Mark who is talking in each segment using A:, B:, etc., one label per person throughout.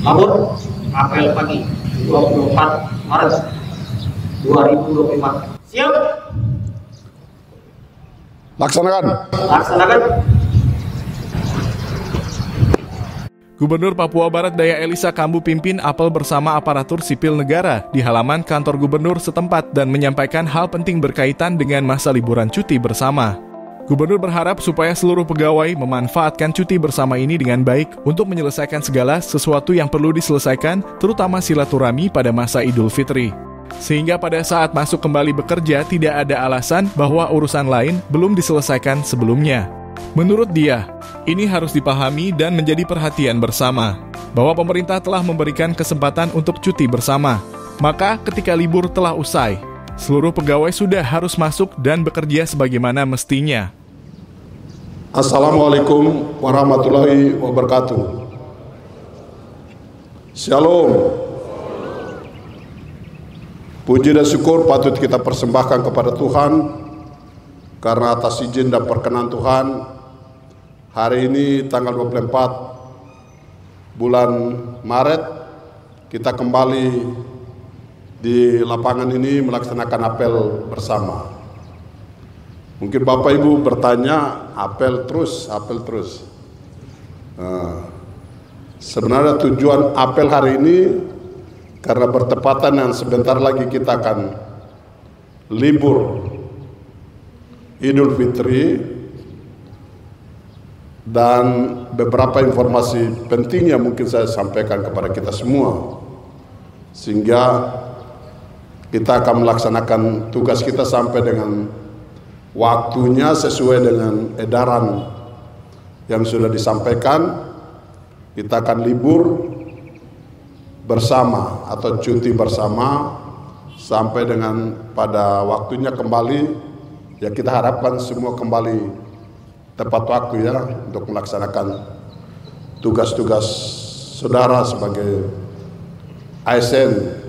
A: Labor apel pagi 24 Maret 2024. Siap.
B: Laksanakan.
C: Gubernur Papua Barat Daya Elisa Kambu pimpin apel bersama aparatur sipil negara di halaman kantor gubernur setempat dan menyampaikan hal penting berkaitan dengan masa liburan cuti bersama. Gubernur berharap supaya seluruh pegawai memanfaatkan cuti bersama ini dengan baik untuk menyelesaikan segala sesuatu yang perlu diselesaikan, terutama silaturahmi pada masa Idul Fitri. Sehingga pada saat masuk kembali bekerja tidak ada alasan bahwa urusan lain belum diselesaikan sebelumnya. Menurut dia, ini harus dipahami dan menjadi perhatian bersama, bahwa pemerintah telah memberikan kesempatan untuk cuti bersama. Maka ketika libur telah usai, seluruh pegawai sudah harus masuk dan bekerja sebagaimana mestinya.
B: Assalamualaikum warahmatullahi wabarakatuh. Shalom. Puji dan syukur patut kita persembahkan kepada Tuhan, karena atas izin dan perkenan Tuhan, hari ini tanggal 24 bulan Maret, kita kembali di lapangan ini melaksanakan apel bersama. Mungkin Bapak Ibu bertanya, apel terus. Sebenarnya tujuan apel hari ini karena bertepatan yang sebentar lagi kita akan libur Idul Fitri, dan beberapa informasi penting yang mungkin saya sampaikan kepada kita semua, sehingga kita akan melaksanakan tugas kita sampai dengan waktunya sesuai dengan edaran yang sudah disampaikan. Kita akan libur bersama atau cuti bersama sampai dengan pada waktunya kembali. Ya, kita harapkan semua kembali tepat waktu ya untuk melaksanakan tugas-tugas saudara sebagai ASN.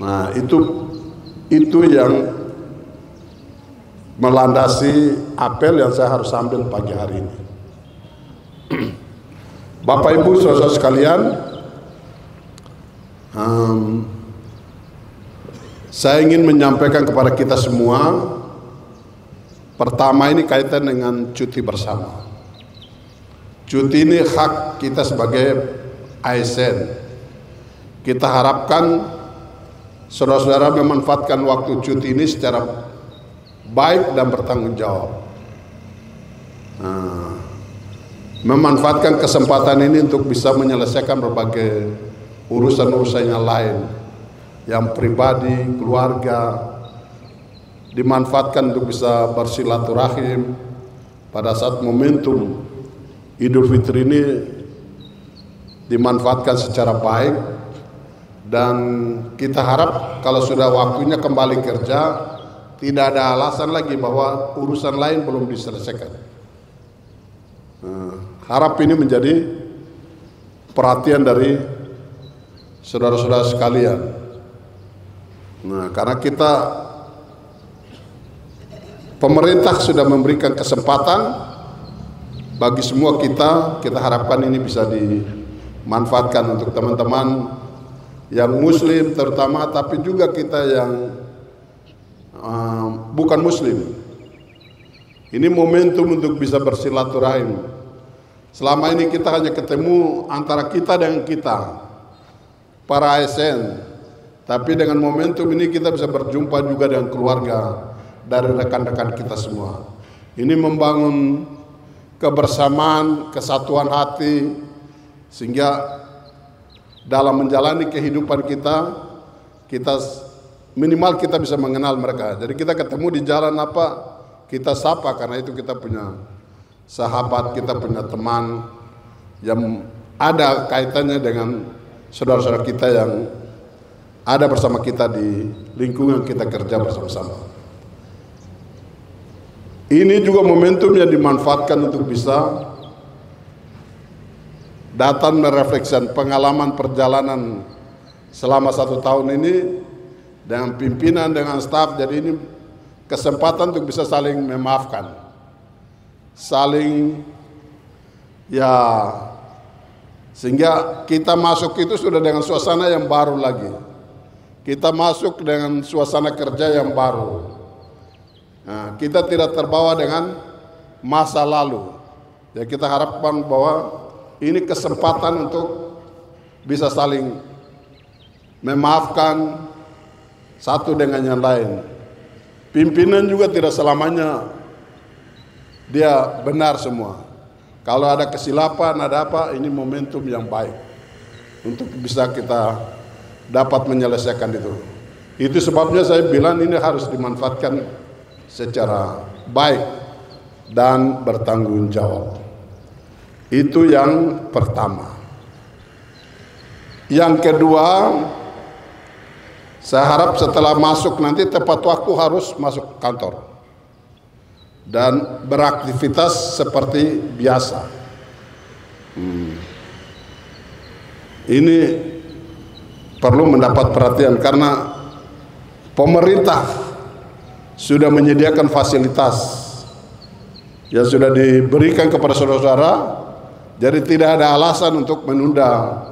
B: Nah, itu yang melandasi apel yang saya harus ambil pagi hari ini. Bapak Ibu saudara sekalian, saya ingin menyampaikan kepada kita semua, pertama ini kaitan dengan cuti bersama. Cuti ini hak kita sebagai ASN. Kita harapkan saudara-saudara memanfaatkan waktu cuti ini secara baik dan bertanggung jawab. Memanfaatkan kesempatan ini untuk bisa menyelesaikan berbagai urusan-urusan yang lain, yang pribadi, keluarga, dimanfaatkan untuk bisa bersilaturahim pada saat momentum Idul Fitri ini, dimanfaatkan secara baik. Dan kita harap kalau sudah waktunya kembali kerja, tidak ada alasan lagi bahwa urusan lain belum diselesaikan. Harap ini menjadi perhatian dari saudara-saudara sekalian. Karena pemerintah sudah memberikan kesempatan bagi semua kita harapkan ini bisa dimanfaatkan untuk teman-teman yang muslim terutama, tapi juga kita yang bukan muslim. Ini momentum untuk bisa bersilaturahim. Selama ini kita hanya ketemu antara kita dengan kita, para ASN. Tapi dengan momentum ini kita bisa berjumpa juga dengan keluarga dari rekan-rekan kita semua. Ini membangun kebersamaan, kesatuan hati, sehingga dalam menjalani kehidupan kita minimal kita bisa mengenal mereka. Jadi kita ketemu di jalan apa, kita sapa, karena itu kita punya sahabat, kita punya teman yang ada kaitannya dengan saudara-saudara kita yang ada bersama kita di lingkungan kita kerja bersama-sama. Ini juga momentum yang dimanfaatkan untuk bisa datang merefleksikan pengalaman perjalanan selama 1 tahun ini dengan pimpinan, dengan staf. Jadi ini kesempatan untuk bisa saling memaafkan, saling Sehingga kita masuk itu sudah dengan suasana yang baru lagi. Kita masuk dengan suasana kerja yang baru. Nah, kita tidak terbawa dengan masa lalu. Ya, kita harapkan bahwa ini kesempatan untuk bisa saling memaafkan satu dengan yang lain. Pimpinan juga tidak selamanya dia benar semua. Kalau ada kesilapan, ada apa, ini momentum yang baik untuk bisa kita dapat menyelesaikan itu. Itu sebabnya saya bilang ini harus dimanfaatkan secara baik dan bertanggung jawab. Itu yang pertama. Yang kedua, saya harap setelah masuk nanti tepat waktu harus masuk kantor dan beraktivitas seperti biasa. Ini perlu mendapat perhatian karena pemerintah sudah menyediakan fasilitas yang sudah diberikan kepada saudara-saudara, jadi tidak ada alasan untuk menunda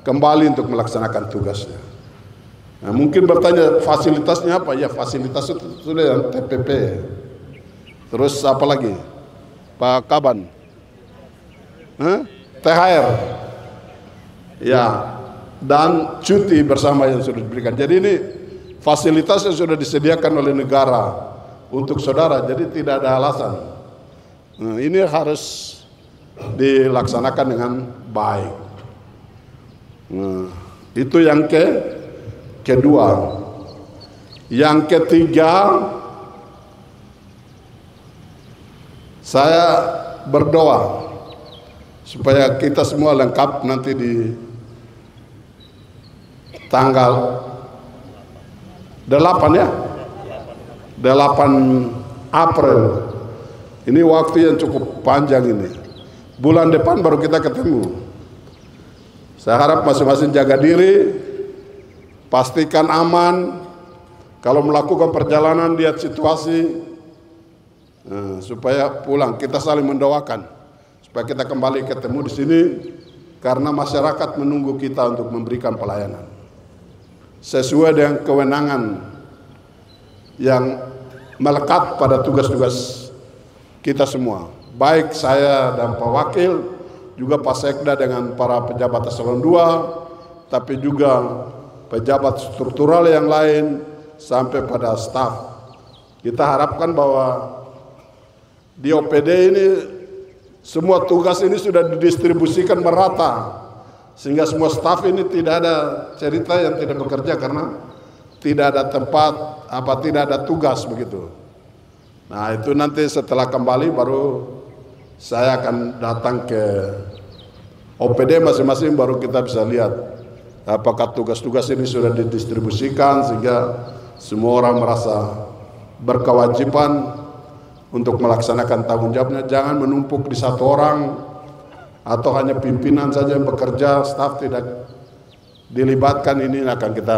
B: kembali untuk melaksanakan tugasnya. Nah, mungkin bertanya fasilitasnya apa? Ya, fasilitas itu sudah yang TPP. Terus apa lagi? Pak Kaban? THR. Ya, dan cuti bersama yang sudah diberikan. Jadi ini fasilitas yang sudah disediakan oleh negara untuk saudara, jadi tidak ada alasan. Nah, ini harus dilaksanakan dengan baik. Nah, itu yang kedua. Yang ketiga, saya berdoa supaya kita semua lengkap nanti di tanggal 8 ya, 8 April. Ini waktu yang cukup panjang ini. Bulan depan baru kita ketemu. Saya harap masing-masing jaga diri, pastikan aman. Kalau melakukan perjalanan, lihat situasi, supaya pulang. Kita saling mendoakan supaya kita kembali ketemu di sini, karena masyarakat menunggu kita untuk memberikan pelayanan sesuai dengan kewenangan yang melekat pada tugas-tugas kita semua. Baik saya dan Pak Wakil, juga Pak Sekda dengan para pejabat eselon 2, tapi juga pejabat struktural yang lain sampai pada staf. Kita harapkan bahwa di OPD ini semua tugas ini sudah didistribusikan merata, sehingga semua staf ini tidak ada cerita yang tidak bekerja karena tidak ada tempat, tidak ada tugas begitu. Nah, itu nanti setelah kembali baru saya akan datang ke OPD masing-masing, baru kita bisa lihat apakah tugas-tugas ini sudah didistribusikan sehingga semua orang merasa berkewajiban untuk melaksanakan tanggung jawabnya. Jangan menumpuk di satu orang atau hanya pimpinan saja yang bekerja, staf tidak dilibatkan. Ini akan kita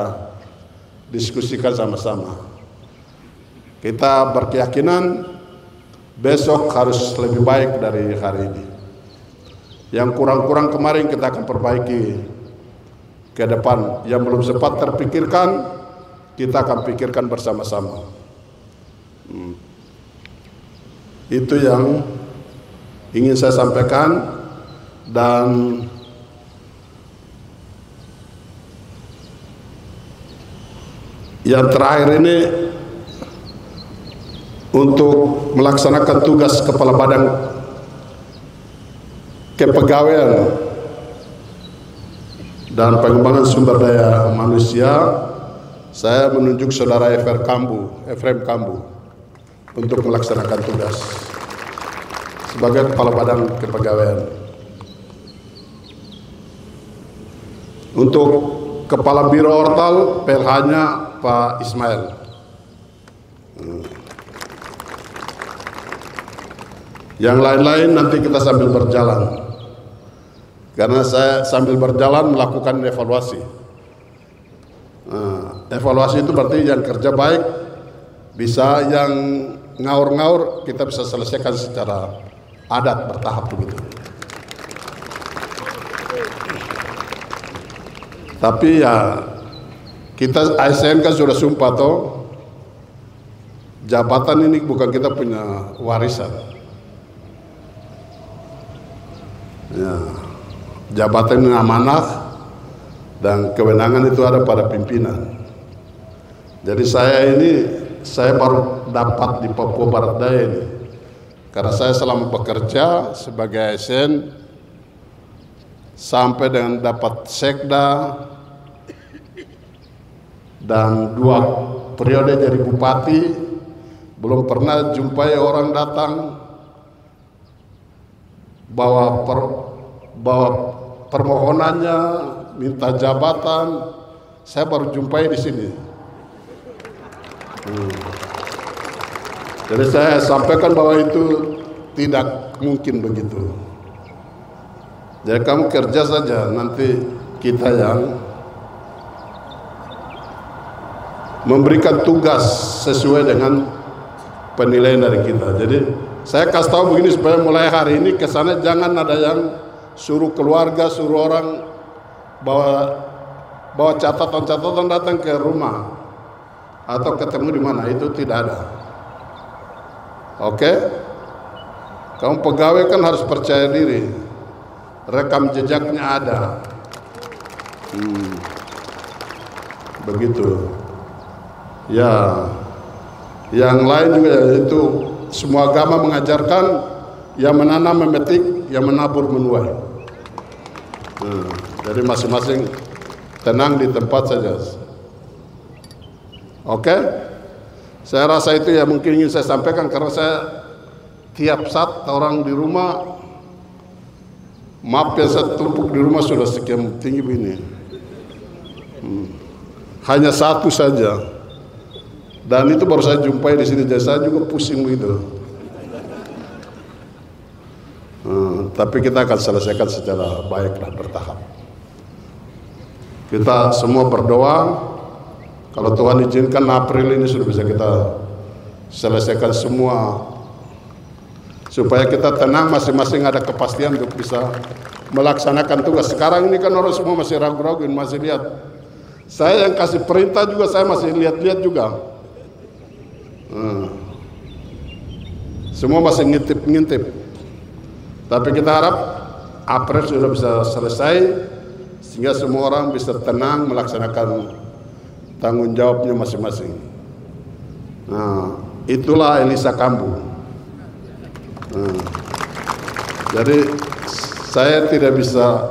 B: diskusikan sama-sama. Kita berkeyakinan besok harus lebih baik dari hari ini. Yang kurang-kurang kemarin kita akan perbaiki ke depan. Yang belum sempat terpikirkan, kita akan pikirkan bersama-sama. Itu yang ingin saya sampaikan. Dan yang terakhir ini, untuk melaksanakan tugas Kepala Badan Kepegawaian dan Pengembangan Sumber Daya Manusia, saya menunjuk Saudara Efrem Kambu untuk melaksanakan tugas sebagai Kepala Badan Kepegawaian. Untuk Kepala Biro Ortal, PLH-nya Pak Ismail. Yang lain-lain nanti kita sambil berjalan, karena saya sambil berjalan melakukan evaluasi. Evaluasi itu berarti yang kerja baik bisa, yang ngaur-ngaur kita bisa selesaikan secara adat bertahap begitu. Tapi ya kita ASN kan sudah sumpah toh, jabatan ini bukan kita punya warisan. Ya, jabatan ini amanah dan kewenangan itu ada pada pimpinan. Jadi saya baru dapat di Papua Barat Daya ini karena saya selama bekerja sebagai ASN sampai dengan dapat sekda dan 2 periode jadi bupati, belum pernah jumpai orang datang bawa permohonannya minta jabatan. Saya baru jumpai di sini. Jadi saya sampaikan bahwa itu tidak mungkin begitu. Jadi kamu kerja saja, nanti kita yang memberikan tugas sesuai dengan penilaian dari kita. Jadi saya kasih tahu begini supaya mulai hari ini kesana jangan ada yang suruh keluarga, suruh orang bawa catatan-catatan datang ke rumah atau ketemu di mana, itu tidak ada. Oke? Kamu pegawai kan harus percaya diri, rekam jejaknya ada. Begitu. Ya, yang lain juga itu semua agama mengajarkan yang menanam memetik, yang menabur menuai. Jadi masing-masing tenang di tempat saja. Oke? Saya rasa itu ya mungkin ingin saya sampaikan karena saya tiap saat orang di rumah, maaf ya, saya tumpuk di rumah sudah sekian tinggi begini. Hanya satu saja. Dan itu baru saya jumpai di sini, jadi saya juga pusing begitu. Tapi kita akan selesaikan secara baiklah, bertahap. Kita semua berdoa, kalau Tuhan izinkan April ini sudah bisa kita selesaikan semua, supaya kita tenang, masing-masing ada kepastian untuk bisa melaksanakan tugas. Sekarang ini kan orang semua masih ragu-ragu, masih lihat. Saya yang kasih perintah juga saya masih lihat-lihat juga. Semua masih ngintip-ngintip. Tapi kita harap April sudah bisa selesai sehingga semua orang bisa tenang melaksanakan tanggung jawabnya masing-masing. Nah, itulah Elisa Kambu. Jadi saya tidak bisa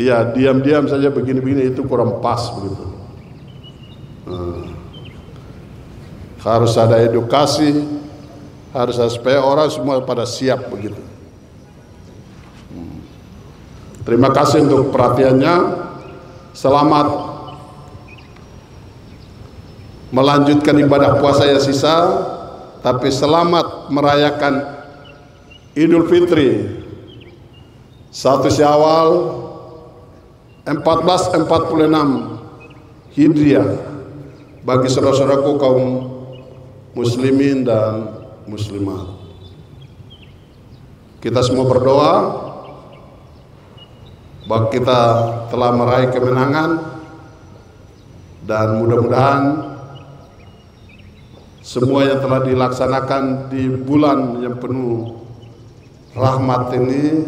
B: ya diam-diam saja begini-begini, itu kurang pas begitu. Harus ada edukasi, harus ada supaya orang semua pada siap begitu. Terima kasih untuk perhatiannya. Selamat melanjutkan ibadah puasa yang sisa, tapi selamat merayakan Idul Fitri 1 Syawal 1446 Hijriah bagi saudara-saudaraku kaum muslimin dan muslimat. Kita semua berdoa bahwa kita telah meraih kemenangan dan mudah-mudahan semua yang telah dilaksanakan di bulan yang penuh rahmat ini,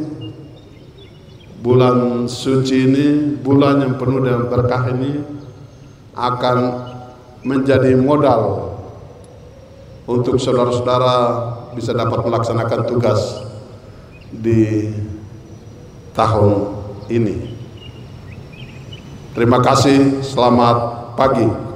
B: bulan suci ini, bulan yang penuh dengan berkah ini akan menjadi modal untuk saudara-saudara bisa dapat melaksanakan tugas di tahun ini. Terima kasih, selamat pagi.